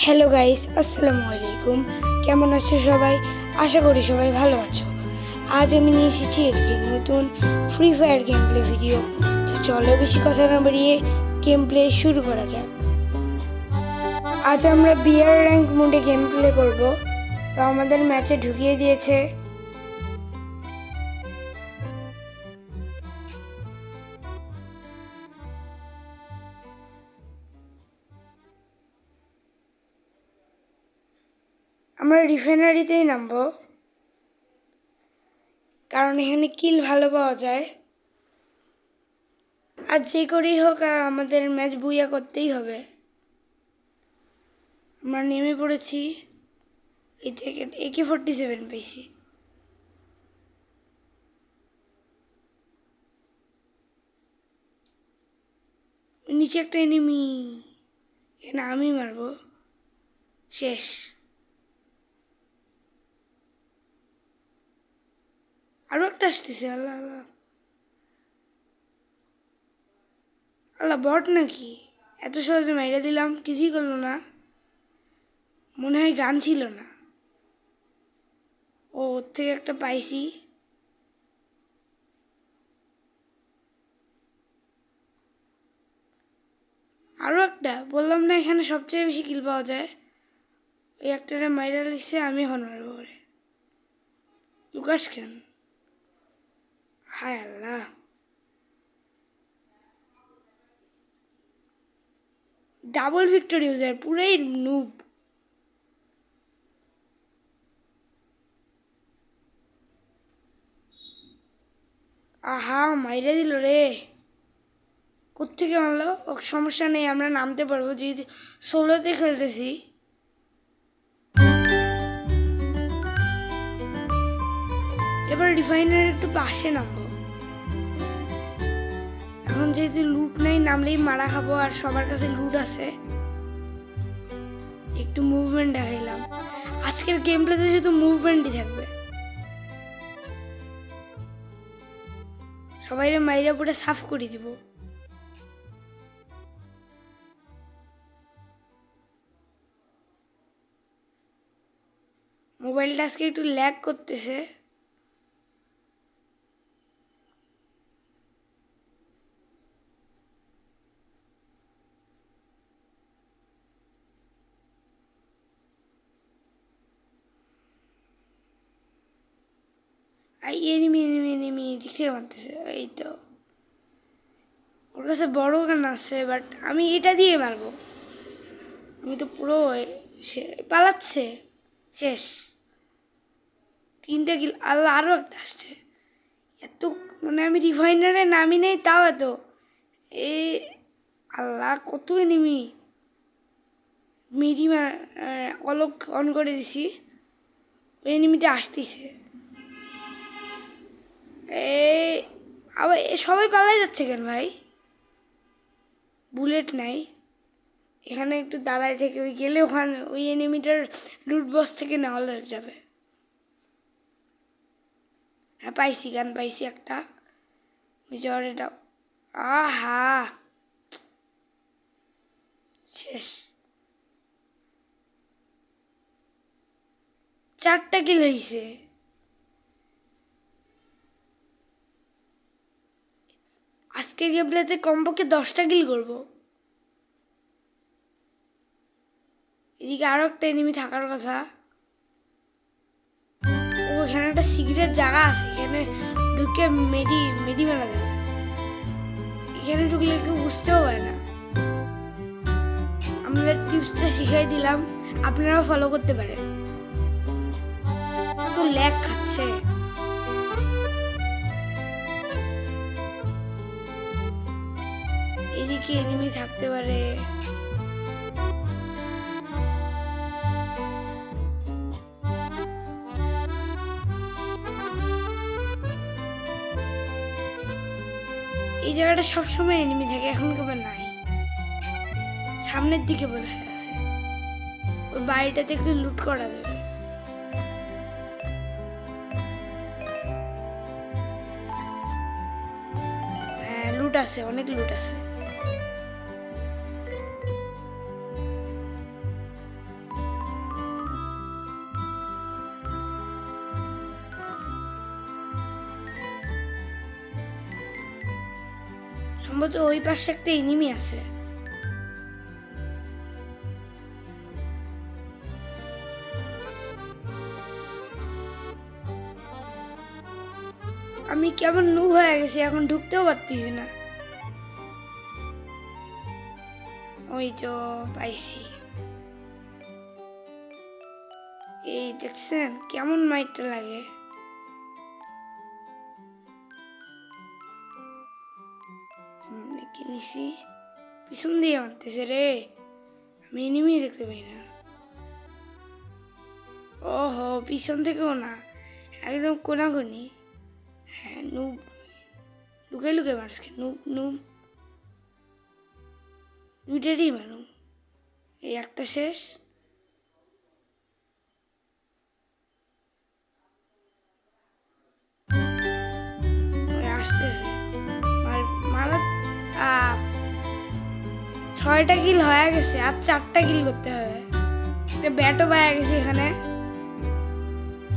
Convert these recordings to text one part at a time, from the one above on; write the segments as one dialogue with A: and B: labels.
A: Hello guys, আসসালামু আলাইকুম। কেমন আছো সবাই? আশা করি সবাই ভালো আছো। আজ আমি নিয়ে এসেছি একটি নতুন free fire game play video. তো চলো বেশি কথা না বাড়িয়ে গেম প্লে শুরু করা যাক। আজ আমরা বিয়ার র্যাঙ্ক মোডে গেম প্লে করব। তো আমাদের ম্যাচে ঢুকিয়ে দিয়েছে। আমরা রিফাইনারিতেই নামবো, কারণ এখানে কিল ভালো পাওয়া যায়। আর যে করেই হোক আমাদের ম্যাচ বুইয়া করতেই হবে। আমরা নেমে পড়েছি। এই থেকে AK-47 পেয়েছি। নিচে একটা এনিমি, এখানে আমি মারবো। শেষ। আরো একটা আসতেছে। আল্লাহ আল্লাহ আল্লাহ, বট নাকি? এত সহজে মেরে দিলাম, কিছুই করলো না। মনে হয় গান ছিল না। ওর থেকে একটা পাইছি। আরো একটা, বললাম না এখানে সবচেয়ে বেশি কিল পাওয়া যায়। ওই একটারে মাইরা লিখছে, আমি এখন মারবো করে। লুকাস কেন? হায় আল্লাহ। ডাবল ভিক্টরি ইউজার, পুরাই নুব। আহা, মাইরা দিল রে। কোত্থেকে মারলো? ও সমস্যা নেই, আমরা নামতে পারবো যেহেতু সোলোতে খেলতেছি। এবার রিফাইনারি একটু পাশে নামবো। এখন যেহেতু লুট নাই, নামলেই মারা খাবো, আর সবার কাছে লুট আছে। একটু মুভমেন্ট দেখাইলাম। আজকের গেম প্লেতে শুধু মুভমেন্টই থাকবে। সবাইরে মাইরা পুরো সাফ করে দিব। মোবাইলটা আজকে একটু ল্যাগ করতেছে। এনিমি এনিমি এনিমি দিক থেকে মারতেছে। এই তো ওর কাছে বড় গান আছে, বাট আমি এটা দিয়ে মারবো। আমি তো পুরো পালাচ্ছে। শেষ। 3টা কিল। আল্লাহ, আরো একটা আসছে। এত মানে আমি রিফাইনারে নামি নেই, তাও এত। এ আল্লাহ, কত এনিমি। মিডি অলক অন করে দিছি। ওই এনিমিটা আসতেছে। এই আবার সবাই পালাই যাচ্ছে কেন ভাই? বুলেট নাই। এখানে একটু দাঁড়ায় থেকে ওই গেলে ওখানে ওই এনিমিটার লুট বক্স থেকে নেওয়া যাবে। হ্যাঁ, পাইছি, গান পাইছি একটা। ওই জ্বর এটা। আহা, শেষ। 4টা কিল হয়েছে। আজকের গেম প্লেতে কমপক্ষে 10টা কিল করবো। এদিকে আরো একটা এনিমি থাকার কথা। ও, এখানে একটা সিগারেট জায়গা আছে, এখানে ঢুকে মেডি মেডি মারা যাবে। এখানে ঢুকলে কেউ বুঝতেও পারে না। আমাদের টিপসটা শিখাই দিলাম, আপনারাও ফলো করতে পারেন। তো ল্যাগ খাচ্ছে। এদিকে এনিমি থাকতে পারে। এই জায়গাটা সবসময় এনিমি থাকে, এখন কেবল নাই। সামনের দিকে বোঝা আছে। ওই বাড়িটাতে একটু লুট করা যাবে। হ্যাঁ, লুট আছে, অনেক লুট আছে। সম্ভবত ওই পাশে একটা এনিমি আছে। আমি কেমন নু হয়ে গেছি, এখন ঢুকতেও পারতেছি না। ওই তো পাইছি। এই দেখছেন কেমন মাইরটা লাগে। নিছি পিছন দিয়ে মারতেছে রে, আমি এনিমি দেখতে পাই না। ওহো, পিছন থেকেও না, একদম কোনাকুনি। হ্যাঁ, নুব লুকে লুকে মারছে। নুব নুব দুইটারই মারু। এই একটা শেষ। আসতেছে মারা। 6টা কিল হয়ে গেছে, আর 4টা কিল করতে হবে। একটা ব্যাটও পাওয়া গেছে এখানে।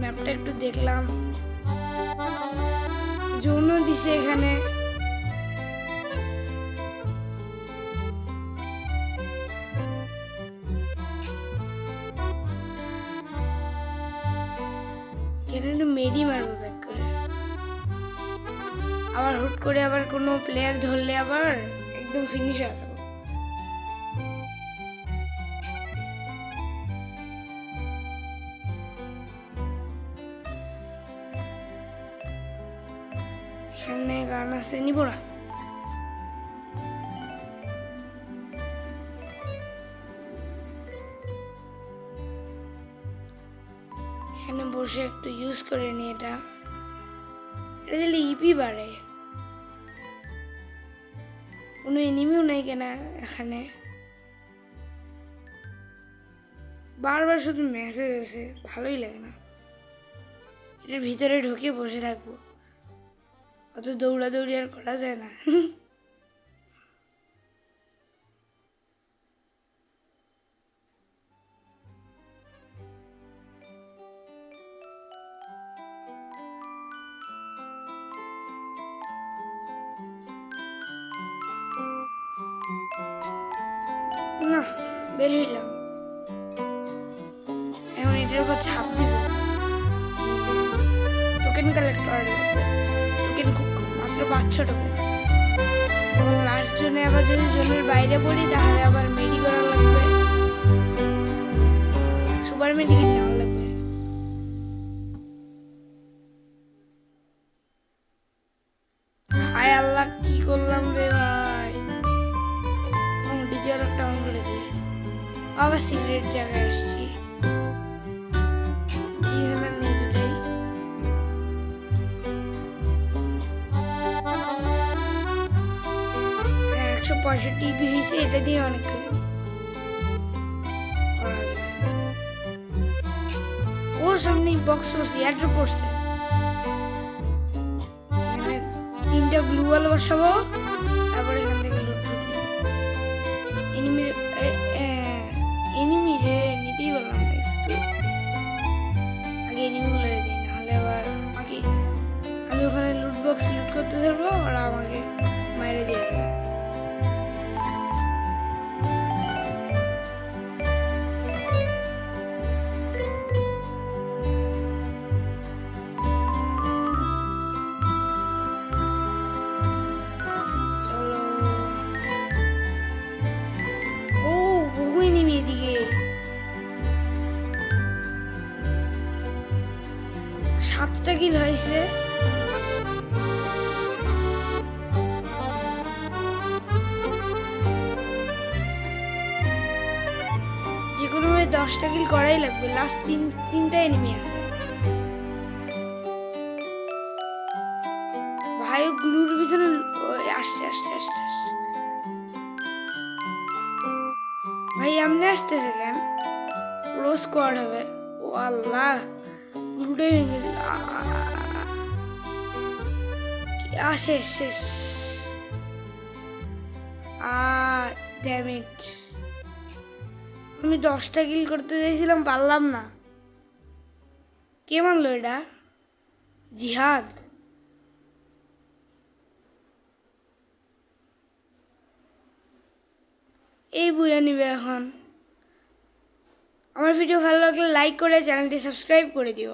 A: ম্যাপটা একটু দেখলাম, জোনও দিছে এখানে। এখানে মেডি মারবো ব্যাক করে। আবার হুট করে আবার কোনো প্লেয়ার ধরলে আবার একদম ফিনিশ হয়ে যাবো। এখানে গান আছে, নিব না। এখানে বসে একটু ইউজ করে নি। এটা দিলে ইপি বাড়ে। কোনো এনিমিও নাই কেনা এখানে। বারবার শুধু মেসেজ আছে, ভালোই লাগে না। এটার ভিতরে ঢুকে বসে থাকবো, অত দৌড়াদৌড়ি আর করা যায় না। না, বের হইলাম। এখন এটার উপর ছাপ দিব। টোকেন কালেক্ট করা লাগবে। টোকেন খুব কম, মাত্র 500 টোকেন। লাস্ট জোনে আবার যদি জোনের বাইরে পড়ি তাহলে আবার মেডি করা লাগবে, সুপার মেডি কিনে নেওয়া লাগবে। হায় আল্লাহ, কি করলাম রে ভাই। ডিজার একটা অন করে দিই। আবার সিগারেট জায়গায় আসছি। নেই দুটাই। 165 ইপি হয়েছে, এটা দিয়ে অনেক করা যায়। ও সামনে বক্স পড়ছে, এয়ারড্রপ পড়ছে। এখানে 3টা গ্লু ওয়াল বসাবো, তারপরে এখান থেকে লুট এনিমি রে নিতেই বললাম। আগে এনিমিগুলো দিই, নাহলে আবার আমাকে, আমি ওখানে লুট বক্স লুট করতে ধরবো, ওরা আমাকে মাইরে দিয়ে দেবে। সাতটা কিল হয়েছে। যে কোনো ভাবে 10টা কিল করাই লাগবে। লাস্ট 3টা এনিমি আছে। ভাই ও গ্লুর পিছনে আসছে আসছে আসছে আসছে। ভাই এমনি আসতেছে কেন? পুরো স্কোয়াড হবে। ও আল্লাহ, গ্লুটাই ভেঙে দিল। শেষ শেষ। ড্যামেজ। আমি 10টা কিল করতে চাইছিলাম, পারলাম না। কে মারলো এটা? জিহাদ। এই বুয়া নিবে এখন। আমার ভিডিও ভালো লাগলে লাইক করে চ্যানেলটি সাবস্ক্রাইব করে দিও।